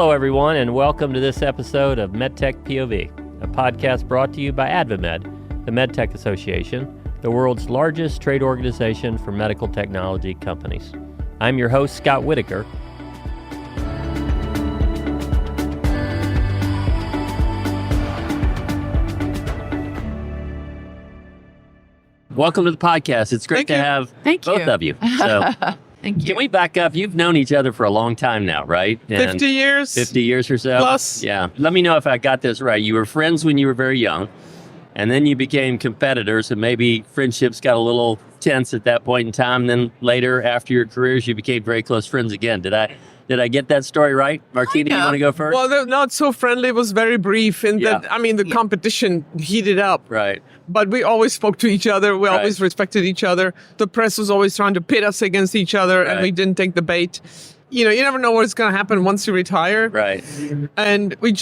Hello, everyone, and welcome to this episode of MedTech POV, a podcast brought to you by AdvaMed, the MedTech Association, the world's largest trade organization for medical technology companies. I'm your host, Scott Whitaker. Welcome to the podcast. It's great to have both of you. So, Thank you. Can we back up? You've known each other for a long time now, right? And 50 years. 50 years or so? Plus. Yeah. Let me know if I got this right. You were friends when you were very young, and then you became competitors, and maybe friendships got a little tense at that point in time. Then later, after your careers, you became very close friends again. Did I get that story right? Martina, you want to go first? Well, they're not so friendly. It was very brief. And the competition heated up. Right. But we always spoke to each other. We always respected each other. The press was always trying to pit us against each other, and we didn't take the bait. You know, you never know what's going to happen once you retire. Right. And we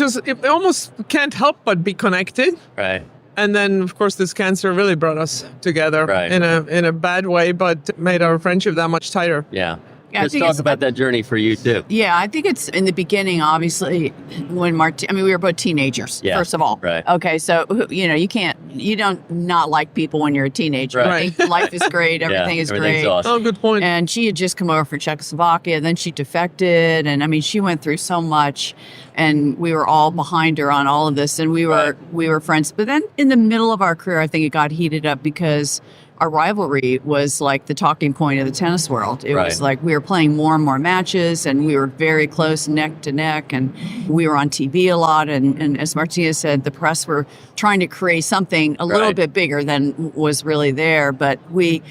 almost can't help but be connected. Right. And then, of course, this cancer really brought us together in a bad way, but made our friendship that much tighter. Yeah. Let's talk about that journey for you, too. Yeah, I think it's in the beginning, obviously, when we were both teenagers, first of all. Right. Okay, so, you don't not like people when you're a teenager. Right. I think life is great, everything is everything's great. Awesome. Oh, good point. And she had just come over from Czechoslovakia, then she defected, and she went through so much, and we were all behind her on all of this, and we were friends. But then in the middle of our career, I think it got heated up because our rivalry was like the talking point of the tennis world. It was like we were playing more and more matches, and we were very close neck to neck, and we were on TV a lot. And as Martina said, the press were trying to create something a little bit bigger than was really there. But we,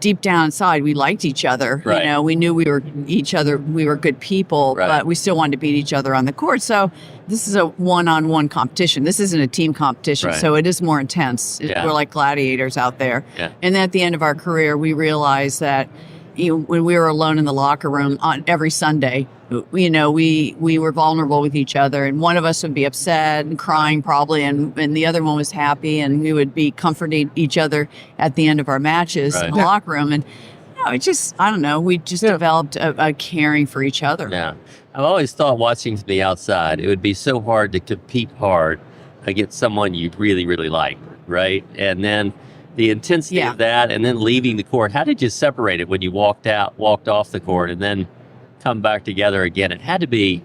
deep down inside, we liked each other. Right. You know, we knew we were good people, but we still wanted to beat each other on the court. So this is a one-on-one competition. This isn't a team competition, so it is more intense. We're like gladiators out there. Yeah. And at the end of our career, we realized that when we were alone in the locker room on every Sunday, we were vulnerable with each other, and one of us would be upset and crying probably, and the other one was happy, and we would be comforting each other at the end of our matches in the locker room. And we just developed a caring for each other. Yeah. I've always thought, watching from the outside, it would be so hard to compete hard against someone you really, really like, right? And then the intensity of that, and then leaving the court. How did you separate it when you walked off the court, and then come back together again? It had to be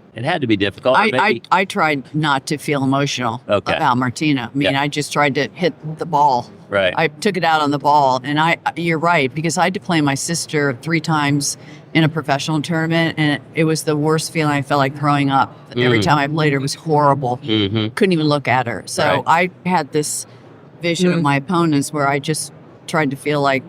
difficult. I tried not to feel emotional about Martina. I just tried to hit the ball. Right. I took it out on the ball, and you're right, because I had to play my sister 3 times in a professional tournament, and it was the worst feeling. I felt like throwing up. Every time I played her, it was horrible. Mm-hmm. Couldn't even look at her. So I had this vision of my opponents where I just tried to feel like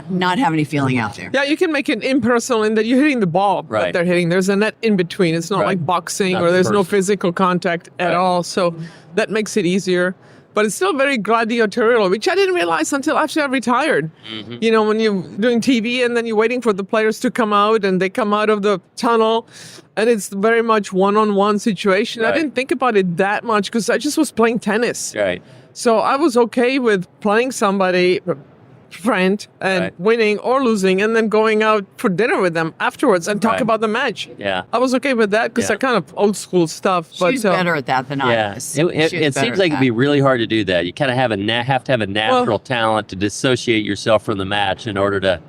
not have any feeling out there. Yeah, you can make it impersonal in that you're hitting the ball that they're hitting. There's a net in between. It's not like boxing or there's no physical contact at all. So that makes it easier. But it's still very gladiatorial, which I didn't realize until after I retired. Mm-hmm. You know, when you're doing TV and then you're waiting for the players to come out, and they come out of the tunnel, and it's very much one-on-one situation. I didn't think about it that much because I just was playing tennis. Right. So I was okay with playing somebody, friend, and winning or losing, and then going out for dinner with them afterwards and talk about the match. Yeah, I was okay with that because I kind of old school stuff. She's better at that than I was. It seems like it'd be really hard to do that. You kind of have to have a natural talent to dissociate yourself from the match in order to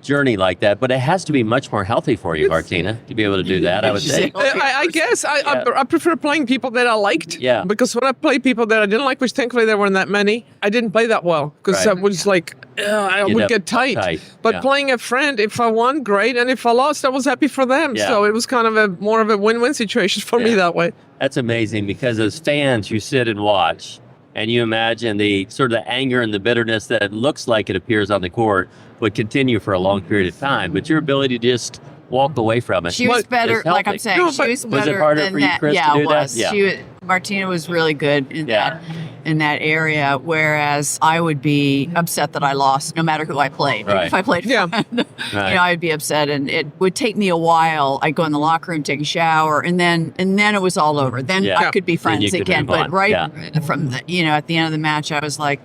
journey like that, but it has to be much more healthy for you, Martina, to be able to do that, I would say. I guess I prefer playing people that I liked. Yeah. Because when I played people that I didn't like, which thankfully there weren't that many, I didn't play that well because I was like, I would get tight. But playing a friend, if I won, great, and if I lost, I was happy for them. Yeah. So it was kind of more of a win-win situation for me that way. That's amazing, because as fans, you sit and watch, and you imagine the sort of the anger and the bitterness that it looks like it appears on the court would continue for a long period of time. But your ability to just walk away from it. She was better, like I'm saying. She was better. Was it harder for you, Chris, to do that? Yeah, Martina was really good in that area, whereas I would be upset that I lost no matter who I played. Right. If I played I'd be upset, and it would take me a while. I'd go in the locker room, take a shower, and then it was all over. Then I could be friends again. But from the, at the end of the match, I was like,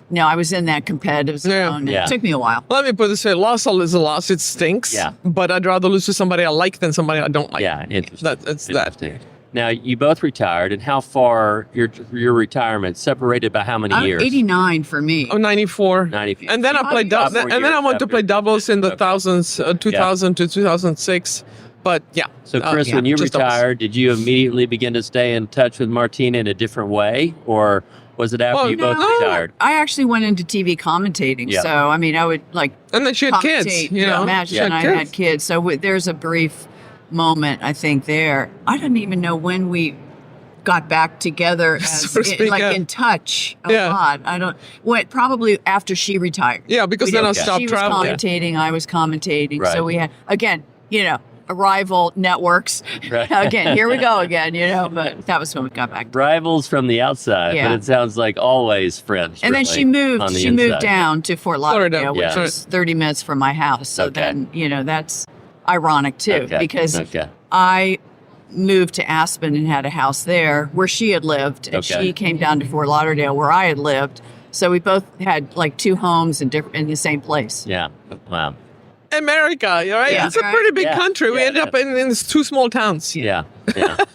No, I was in that competitive zone. Yeah. It took me a while. Let me put it this way. Loss is a loss. It stinks. Yeah. But I'd rather lose to somebody I like than somebody I don't like. Yeah, interesting. That's that. Now, you both retired, and how far your retirement separated by how many years? 89 for me. Oh, 94. 94. And then I played and then I went to play doubles in the thousands, 2000 to 2006. But yeah. So Chris, when you retired, did you immediately begin to stay in touch with Martina in a different way, or was it after you both retired? I actually went into TV commentating. Yeah. So, I mean, I would and then she had kids, you know. Imagine I had kids. So there's a brief moment, I think, there. I don't even know when we got back together as in touch a lot. I don't. Probably after she retired. Yeah, because then I stopped traveling. She was commentating, I was commentating. Right. So we had, again, rival networks. Right. Again, here we go again, but that was when we got back. Rivals from the outside, but it sounds like always friends. And then she moved down to Fort Lauderdale, which is 30 minutes from my house. So then, that's ironic too, because I moved to Aspen and had a house there where she had lived, and she came down to Fort Lauderdale where I had lived. So we both had two homes in the same place. Yeah. Wow. America, right? Yeah. It's a pretty big country. We ended up in these two small towns. Yeah,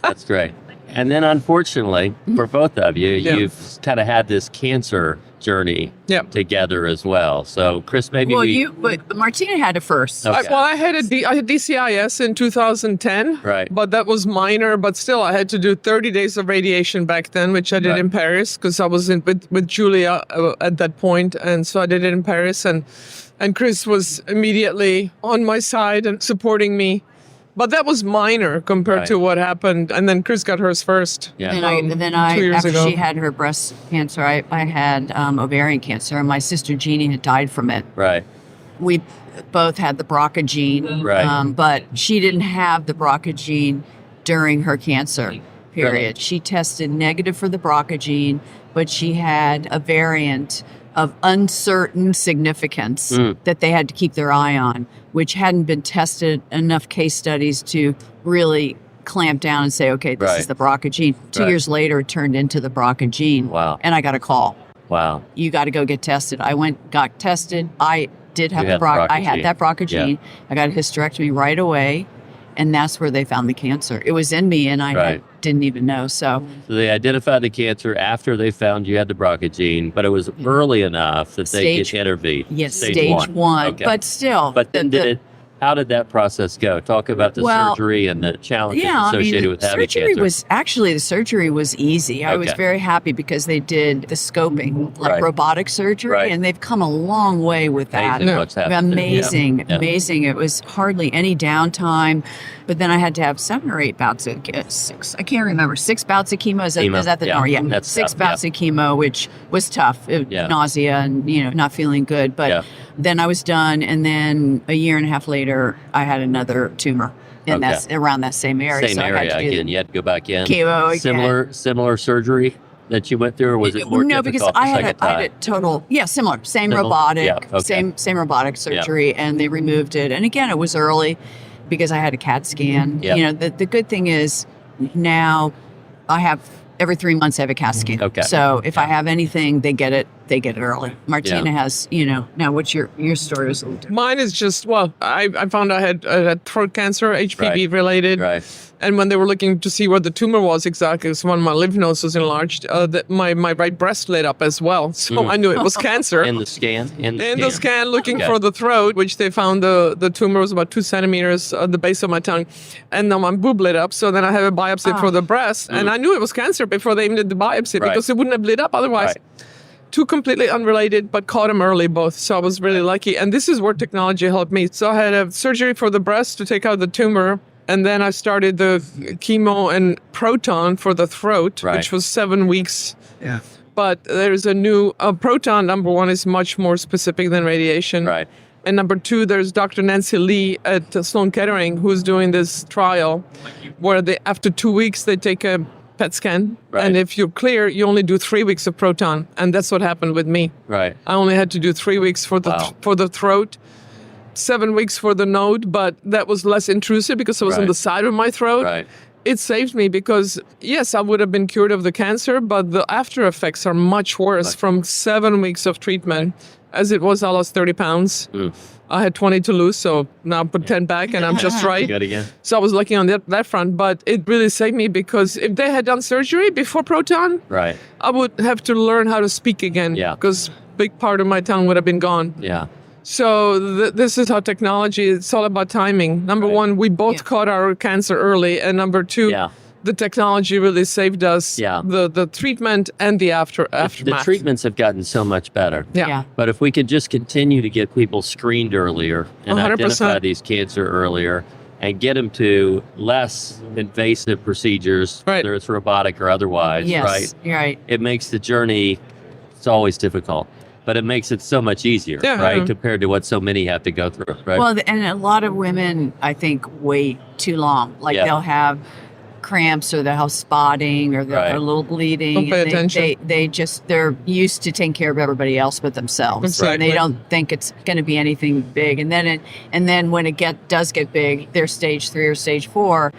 that's great. And then, unfortunately, for both of you, you've kind of had this cancer journey together as well. So, Chris, maybe but Martina had it first. Okay. I had DCIS in 2010, right? But that was minor. But still, I had to do 30 days of radiation back then, which I did in Paris because I was with Julia at that point, and so I did it in Paris, and Chris was immediately on my side and supporting me. But that was minor compared to what happened. And then Chris got hers first. Yeah. And then I 2 years after ago. she had her breast cancer, I had ovarian cancer, and my sister Jeannie had died from it. Right. We both had the BRCA gene, but she didn't have the BRCA gene during her cancer period. Really? She tested negative for the BRCA gene, but she had a variant of uncertain significance that they had to keep their eye on, which hadn't been tested enough case studies to really clamp down and say, okay, this is the BRCA gene. 2 years later, it turned into the BRCA gene. Wow. And I got a call. Wow. You got to go get tested. I went, got tested. I did have the BRCA. I had that BRCA gene. I got a hysterectomy right away. And that's where they found the cancer. It was in me, and I didn't even know. So they identified the cancer after they found you had the BRCA gene, but it was early enough that they could intervene. Yes, stage one. Okay. But still. But then how did that process go? Talk about the surgery and the challenges associated with having cancer. The surgery was easy. I was very happy because they did the scoping, robotic surgery, and they've come a long way with that. Amazing. It was hardly any downtime. But then I had to have 7 or 8 bouts of 6. I can't remember. 6 bouts of chemo. Is that the norm? Yeah. That's 6 bouts of chemo, which was tough. Nausea and not feeling good. But then I was done, and then a year and a half later, I had another tumor, and that's around that same area. Same area again. You had to go back in. Chemo again. Similar surgery that you went through, or was it more difficult? Because I had a total, similar, same robotic, same robotic surgery, and they removed it. And again, it was early because I had a CAT scan. The good thing is now I have every 3 months I have a CAT scan. Okay. So if I have anything, they get it early. Martina has, now what's your story was a little different. Mine is just, I found I had throat cancer, HPV related. Right. And when they were looking to see what the tumor was exactly, because one of my lymph nodes was enlarged, my right breast lit up as well. So I knew it was cancer. In the scan? In the scan, looking for the throat, which they found the tumor was about 2 centimeters at the base of my tongue. And now my boob lit up. So then I have a biopsy for the breast. And I knew it was cancer before they even did the biopsy because it wouldn't have lit up otherwise. Two completely unrelated, but caught them early both. So I was really lucky. And this is where technology helped me. So I had a surgery for the breast to take out the tumor. And then I started the chemo and proton for the throat, which was 7 weeks. Yeah. But there's a new proton. Number one is much more specific than radiation. Right. And number two, there's Dr. Nancy Lee at Sloan Kettering who's doing this trial where after 2 weeks, they take a PET scan. Right. And if you're clear, you only do 3 weeks of proton. And that's what happened with me. Right. I only had to do 3 weeks for the throat. 7 weeks for the node, but that was less intrusive because it was on the side of my throat. Right. it saved me because, yes, I would have been cured of the cancer, but the after effects are much worse from 7 weeks of treatment. As it was, I lost 30 pounds. I had 20 to lose, so now I put 10 back and I'm just right. Good again. So I was lucky on that front, but it really saved me because if they had done surgery before proton, right, I would have to learn how to speak again. Yeah. Because big part of my tongue would have been gone. Yeah. So this is how technology, it's all about timing. Number one, we both caught our cancer early. And number two, the technology really saved us. Yeah. The treatment and the aftermath. The treatments have gotten so much better. Yeah. But if we could just continue to get people screened earlier and 100%. identify these cancer earlier and get them to less invasive procedures, whether it's robotic or otherwise, right? Right. It makes the journey, it's always difficult, but it makes it so much easier, right? Compared to what so many have to go through, right? Well, and a lot of women, I think, wait too long. Like they'll have cramps or they'll have spotting or they'll have a little bleeding. Don't pay attention. They're used to taking care of everybody else but themselves. Exactly. And they don't think it's going to be anything big. And then when it does get big, they're stage 3 or stage 4.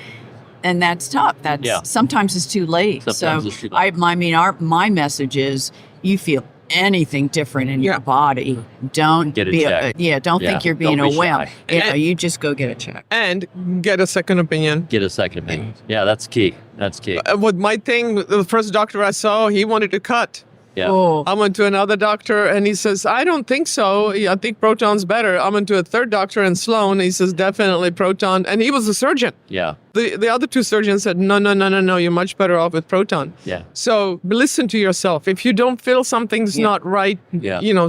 And that's tough. Sometimes it's too late. Sometimes it's too late. My message is you feel anything different in your body, don't get it checked. Don't think you're being Don't a be wimp. shy. You just go get it checked. And get a second opinion. Get a second opinion. Yeah, that's key. That's key. With my thing, the first doctor I saw, he wanted to cut. Yeah. Oh. I went to another doctor and he says, I don't think so. I think proton's better. I went to a third doctor in Sloan. He says, definitely proton. And he was a surgeon. Yeah. The other two surgeons said, no, you're much better off with proton. Yeah. So listen to yourself. If you don't feel something's not right,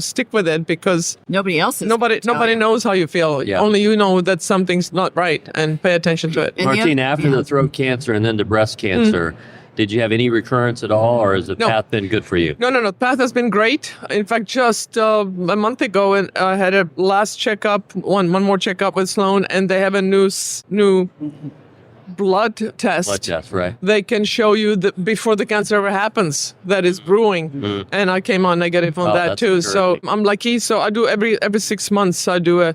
stick with it because nobody else is. Nobody knows how you feel. Yeah. Only you know that something's not right and pay attention to it. Martina, after the throat cancer and then the breast cancer, did you have any recurrence at all, or has the path been good for you? No. The path has been great. In fact, just a month ago, I had a last checkup, one more checkup with Sloan, and they have a new blood test. Blood test, right. They can show you before the cancer ever happens that is brewing. And I came out negative on that too. So I'm lucky. So I do every 6 months, I do a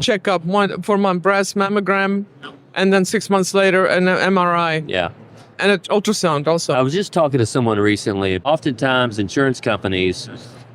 checkup, one for my breast mammogram, and then 6 months later, an MRI. Yeah. And an ultrasound also. I was just talking to someone recently. Oftentimes, insurance companies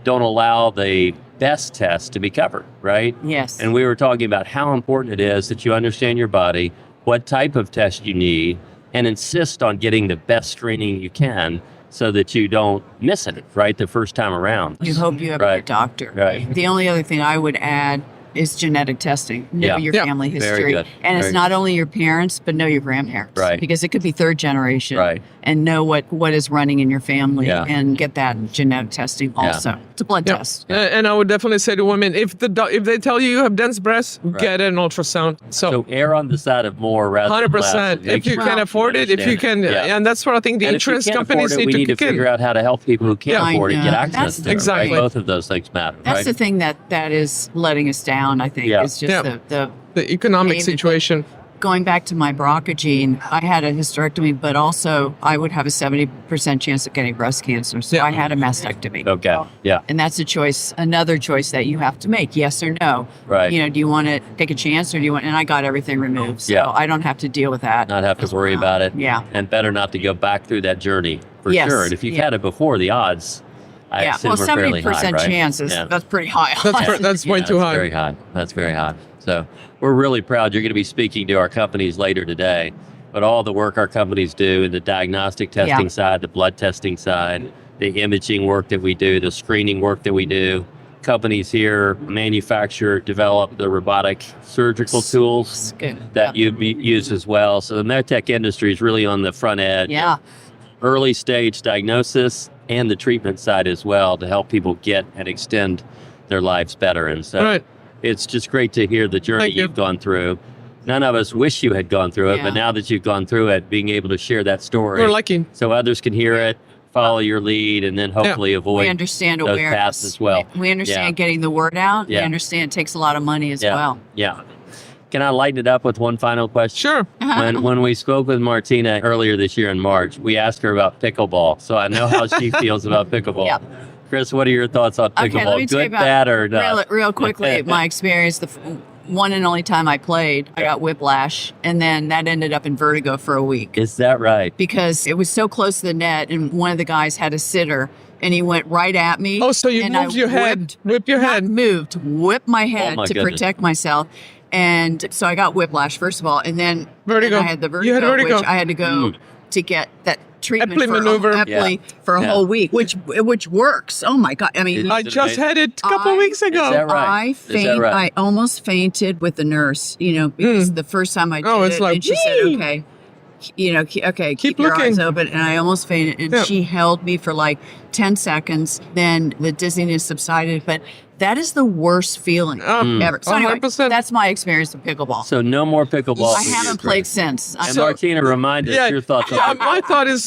don't allow the best test to be covered, right? Yes. And we were talking about how important it is that you understand your body, what type of test you need, and insist on getting the best screening you can so that you don't miss it, right, the first time around. You hope you have a good doctor. Right. The only other thing I would add is genetic testing. Know your family history. Very good. And it's not only your parents, but know your grandparents. Right. Because it could be third generation. Right. And know what is running in your family and get that genetic testing also. It's a blood test. And I would definitely say to women, if they tell you have dense breasts, get an ultrasound. So err on the side of more rather than less. 100%. If you can afford it, if you can, and that's what I think the insurance companies we need to figure out how to help people who can't afford it get access to it. Exactly. Right? Both of those things matter. That's the thing that is letting us down, I think, is just the economic situation. Going back to my bronchogene, I had a hysterectomy, but also I would have a 70% chance of getting breast cancer. So I had a mastectomy. Okay. Yeah. And that's another choice that you have to make, yes or no. Right. Do you want to take a chance or do you want, and I got everything removed. So I don't have to deal with that. Not have to worry about it. Yeah. And better not to go back through that journey for sure. And if you've had it before, the odds, I assume are fairly high, 70% right? chance that's pretty high. That's way too high. Very high. That's very high. So we're really proud. You're going to be speaking to our companies later today, but all the work our companies do in the diagnostic testing side, the blood testing side, the imaging work that we do, the screening work that we do. Companies here manufacture, develop the robotic surgical tools that you use as well. So the medtech industry is really on the front edge. Yeah. Early stage diagnosis and the treatment side as well to help people get and extend their lives better. And so it's just great to hear the journey you've gone through. None of us wish you had gone through it, but now that you've gone through it, being able to share that story We're lucky. so others can hear it, follow your lead, and then hopefully avoid we understand those awareness paths as well. We understand getting the word out. Yeah. We understand it takes a lot of money as well. Yeah. Can I lighten it up with one final question? Sure. When we spoke with Martina earlier this year in March, we asked her about pickleball. So I know how she feels about pickleball. Yep. Chris, what are your thoughts on pickleball? Okay, let me Good, bad, or not? Real quickly, my experience, the one and only time I played, I got whiplash, and then that ended up in vertigo for a week. Is that right? Because it was so close to the net, and one of the guys had a sitter, and he went right at me. Oh, so you moved your head. Whip your head. Whipped my head to protect myself. And so I got whiplash, first of all, and then vertigo. I had the vertigo, You had vertigo. which I had to go to get that treatment Epley maneuver. for a whole week, which works. Oh my God. I mean, I just had it a couple weeks ago. Is that right? I almost fainted with the nurse, because the first time I did it, like, and she said, okay, keep your eyes open. And I almost fainted, and she held me for like 10 seconds. Then the dizziness subsided, but that is the worst feeling ever. So anyway, 100%. That's my experild with pickleball. So no more pickleball. I haven't played since. And Martina, remind us your thoughts on pickleball. My thought is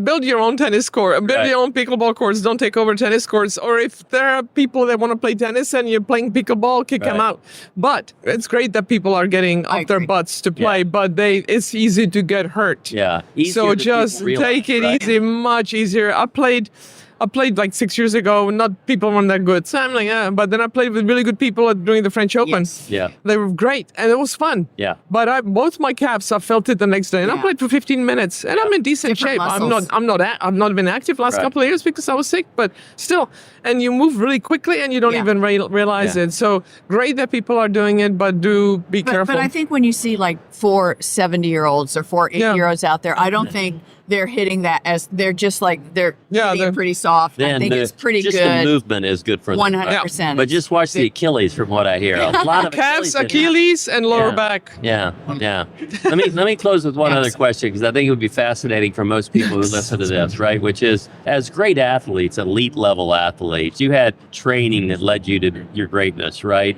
build your own tennis court, build your own pickleball courts. Don't take over tennis courts. Or if there are people that want to play tennis and you're playing pickleball, kick them out. But it's great that people are getting off their butts to play. But it's easy to get hurt. Yeah. So just take it easy, much easier. I played like 6 years ago. Not people weren't that good. So I'm like, but then I played with really good people during the French Open. Yeah. They were great. And it was fun. Yeah. But both my calves, I felt it the next day. And I played for 15 minutes. And I'm in decent shape. Muscles. I've not been active last couple of years because I was sick. But still. And you move really quickly and you don't even realize it. So great that people are doing it, but do be careful. But I think when you see like 4 70-year-olds or 4 8-year-olds out there, I don't think they're hitting that as they're just like they're pretty soft. I think it's pretty good. The movement is good for them. 100%. But just watch the Achilles, from what I hear. A lot of calves, Achilles, and lower back. Yeah. Let me close with one other question, because I think it would be fascinating for most people who listen to this, right? Which is, as great athletes, elite level athletes, you had training that led you to your greatness, right?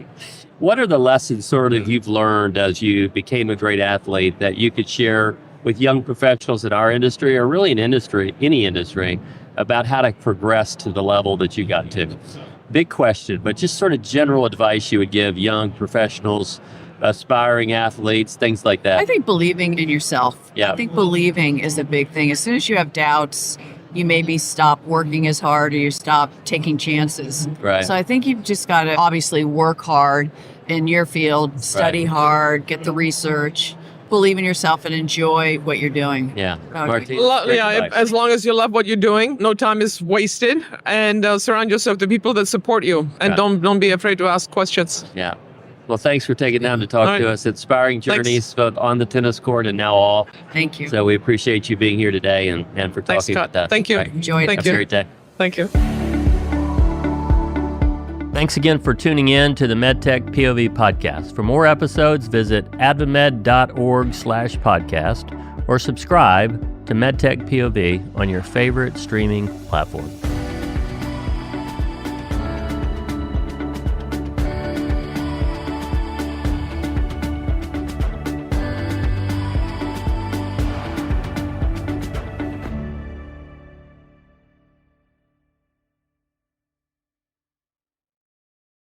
What are the lessons sort of you've learned as you became a great athlete that you could share with young professionals in our industry, or really in any industry, about how to progress to the level that you got to? Big question, but just sort of general advice you would give young professionals, aspiring athletes, things like that. I think believing in yourself. Yeah. I think believing is a big thing. As soon as you have doubts, you maybe stop working as hard, or you stop taking chances. Right. So I think you've just got to obviously work hard in your field, study hard, get the research, believe in yourself, and enjoy what you're doing. Yeah. Martina, as long as you love what you're doing, no time is wasted, and surround yourself with people that support you, and don't be afraid to ask questions. Yeah. Well, thanks for taking time to talk to us. Inspiring journeys, both on the tennis court and now off. Thank you. So we appreciate you being here today and for talking about that. Thank you. Right. Enjoy it. Have a great day. Thank you. Thanks again for tuning in to the MedTech POV podcast. For more episodes, visit advamed.org/podcast or subscribe to MedTech POV on your favorite streaming platform.